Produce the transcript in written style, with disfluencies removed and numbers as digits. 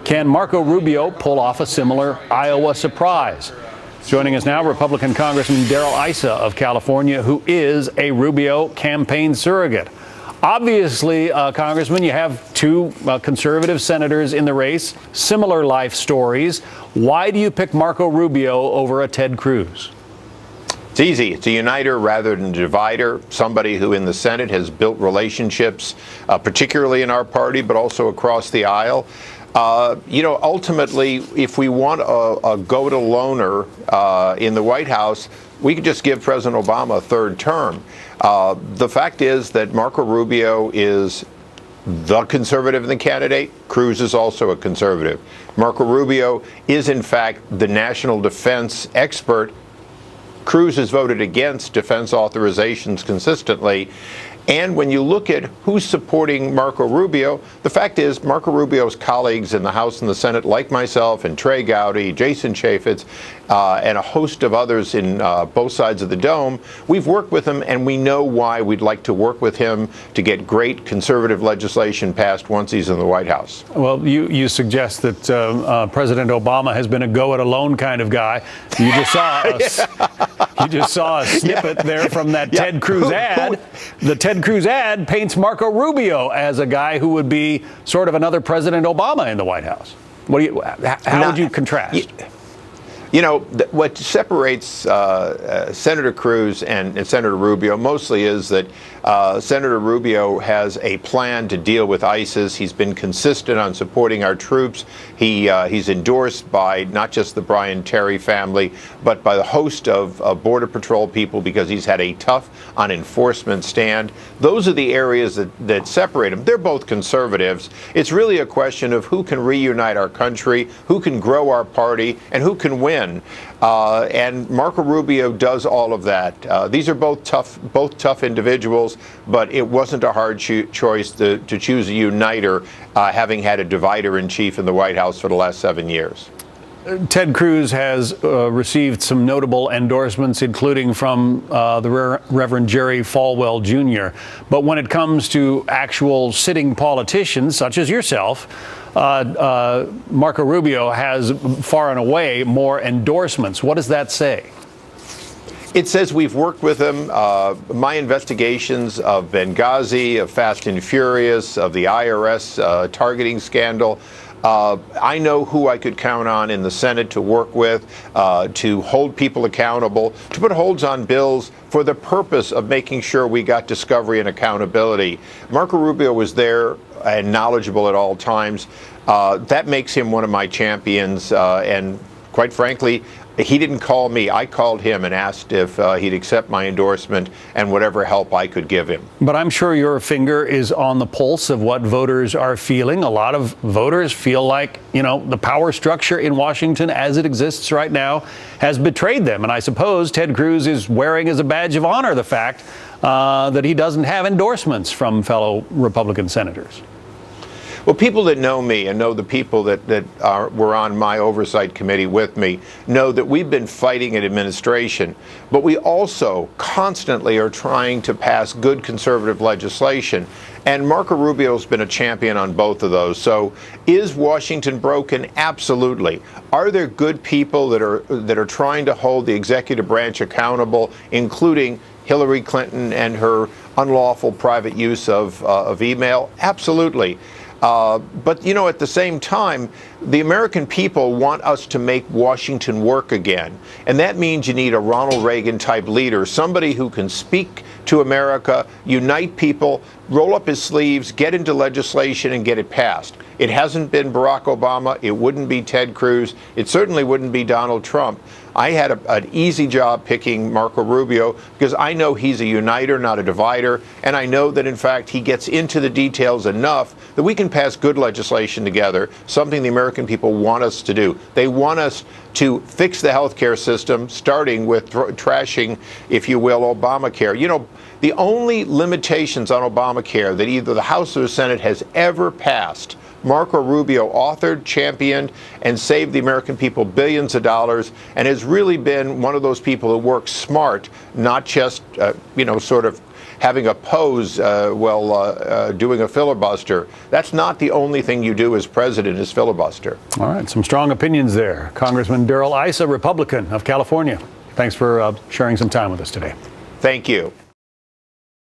Can Marco Rubio pull off a similar Iowa surprise? Joining us now, Republican Congressman Darrell Issa of California, who is a Rubio campaign surrogate. Obviously, Congressman, you have two conservative senators in the race, similar life stories. Why do you pick Marco Rubio over a Ted Cruz? It's easy. It's a uniter rather than a divider, somebody who in the Senate has built relationships, particularly in our party, but also across the aisle. Ultimately, if we want a go-it-aloner in the White House, we could just give President Obama a third term. The fact is that Marco Rubio is the conservative in the candidate. Cruz is also a conservative. Marco Rubio is, in fact, the national defense expert. Cruz has voted against defense authorizations consistently. And when you look at who's supporting Marco Rubio, the fact is Marco Rubio's colleagues in the House and the Senate, like myself and Trey Gowdy, Jason Chaffetz, and a host of others in both sides of the dome, we've worked with him, and we know why we'd like to work with him to get great conservative legislation passed once he's in the White House. Well, you suggest that President Obama has been a go-it-alone kind of guy. You just saw you just saw a snippet there from that Ted Cruz ad. The Ted Cruz ad paints Marco Rubio as a guy who would be sort of another President Obama in the White House. How would you contrast? What separates Senator Cruz and Senator Rubio mostly is that Senator Rubio has a plan to deal with ISIS. He's been consistent on supporting our troops. He's endorsed by not just the Brian Terry family, but by the host of Border Patrol people because he's had a tough on enforcement stand. Those are the areas that separate them. They're both conservatives. It's really a question of who can reunite our country, who can grow our party, and who can win. And Marco Rubio does all of that. These are both tough individuals, but it wasn't a hard choice to choose a uniter, having had a divider-in-chief in the White House for the last 7 years. Ted Cruz has received some notable endorsements, including from the Reverend Jerry Falwell Jr. But when it comes to actual sitting politicians, such as yourself, Marco Rubio has far and away more endorsements. What does that say? It says we've worked with him. My investigations of Benghazi, of Fast and Furious, of the IRS targeting scandal, I know who I could count on in the Senate to work with, to hold people accountable, to put holds on bills for the purpose of making sure we got discovery and accountability. Marco Rubio was there and knowledgeable at all times. That makes him one of my champions. And quite frankly, he didn't call me. I called him and asked if he'd accept my endorsement and whatever help I could give him. But I'm sure your finger is on the pulse of what voters are feeling. A lot of voters feel like, the power structure in Washington as it exists right now has betrayed them. And I suppose Ted Cruz is wearing as a badge of honor the fact that he doesn't have endorsements from fellow Republican senators. Well, people that know me and know the people that were on my oversight committee with me know that we've been fighting an administration, but we also constantly are trying to pass good conservative legislation. And Marco Rubio's been a champion on both of those. So is Washington broken? Absolutely. Are there good people that are trying to hold the executive branch accountable, including Hillary Clinton and her unlawful private use of email? Absolutely. But, at the same time, the American people want us to make Washington work again. And that means you need a Ronald Reagan type leader, somebody who can speak to America, unite people, roll up his sleeves, get into legislation and get it passed. It hasn't been Barack Obama. It wouldn't be Ted Cruz. It certainly wouldn't be Donald Trump. I had an easy job picking Marco Rubio because I know he's a uniter, not a divider, and I know that, in fact, he gets into the details enough that we can pass good legislation together, something the American people want us to do. They want us to fix the health care system, starting with trashing, if you will, Obamacare. The only limitations on Obamacare that either the House or the Senate has ever passed, Marco Rubio authored, championed, and saved the American people billions of dollars, and has really been one of those people who works smart, not just, sort of having a pose while doing a filibuster. That's not the only thing you do as president is filibuster. All right, some strong opinions there. Congressman Darrell Issa, Republican of California. Thanks for sharing some time with us today. Thank you.